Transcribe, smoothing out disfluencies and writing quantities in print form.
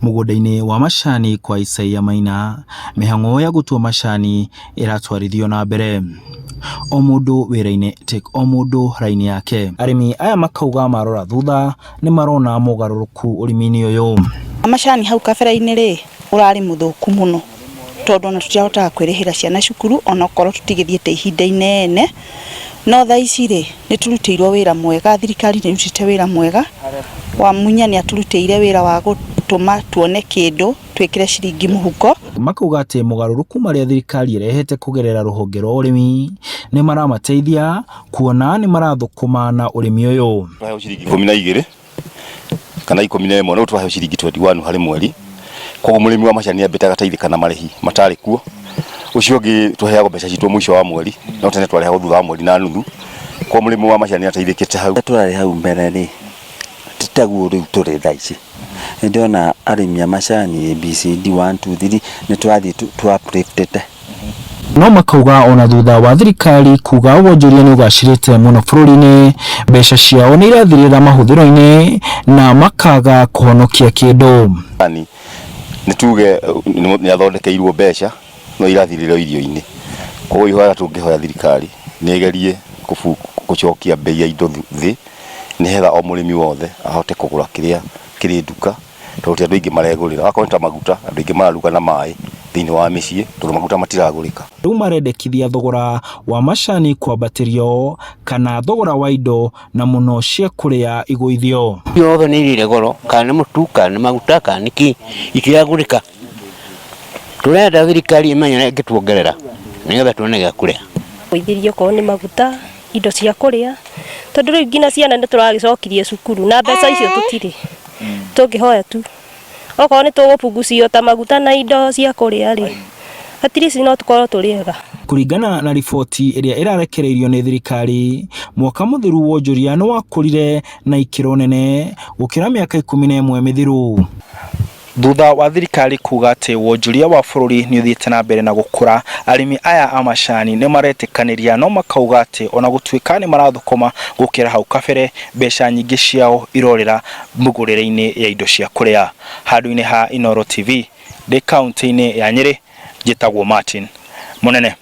Mugunda-ini wa macani kwa Isaia Maina, mihang'o ya gutua macani iratwarithio na mbere. O mundu wira-ini take o mundu raini yake. Arimi aya makauga marora thutha ni marona mugaruruku urimi-ini uyu. Macani hau kabere-ini ri urari muthuku muno tondu ona tutiahotaga kwirihira ciana cukuru ona korwo tutigithiete ihinda inene. No thaa ici ri ni turutirwo wira mwega, thirikari ni rutite wira mwega wa Munya ni aturutire wira wa gutuma tuone kindu twikire ciringi muhuko. Makauga ati mugaruruku maria thirikari irehete kugerera ruhonge rwa urimi ni maramateithia kuona ni marathukuma na urimi uyu. Twahe ciringi 12 kana 11 no twahe ciringi 21 hari mweri. Kwa murimi wa macani ambitaga teithikana marehi matari kuo. Ucio ngi tuheagwo mbeca citu mwisho wa mweri no tene twareha thutha wa mweri na nuthu. Kwa murimi wa macani ateithikite hau. Turari hau mbere ri titaguo riu turi thaici. Ndiona arimi a macani ABCD 1 2 3 ni twathi twaprotete. No makauga ona thutha wa thirikari kuga wonjoria ni ugacirite muno bururi-ini, mbeca ciao ni irathirira mahuthiro-ini na makaga kuhonokia kindu. Ni tuge ni athondekeirwo mbeca no irathirira irio-ini. Koguo ihoya tungihoya thirikari ni igerie gucokia bei ya indo thi ni hetha o murimi wothe ahote kugura kiria kiri nduka tondu andu ingi maregurira akonta maguta andu ingi mararuga na mai thiini wa micii tondu maguta matiragurika. Riu marendekithia thogora wa macani kwambatirio kana thogora wa indo na muno cia kuria iguithio. Yothe ni irire goro kana mutu kana maguta kana niki itiragurika. Turenda thirikari imenye ingituongerera nigetha tuone gya kuria. Kuithirio ko ni maguta indo cia kuria tondu riu ngina ciana ni turagicokirie cukuru na mbeca icio tutiri. Tungihoya tu okorwo ni tugupungucio ta maguta na indo cia kuria ri atirisi no tukorwo turiega. Kuringana na riboti iria irarekereirio ni thirikari, mwaka muthiru wonjoria ni wakurire na ikiro nene gukira miaka 11 mithiru. Thutha wa thirikari kuga ati wonjoria wa bururi ni uthiite na mbere na gukura, arimi aya a macani ni maretikaniria no makauga ati ona gutuika ni marathukuma gukira hau kabere, mbeca nyingi ciao irorera mugurire-ini ya indo cia kuria. Handu-ini ha Inooro TV, de kaunti-ini ya Nyeri, njitagwo Martin Munene.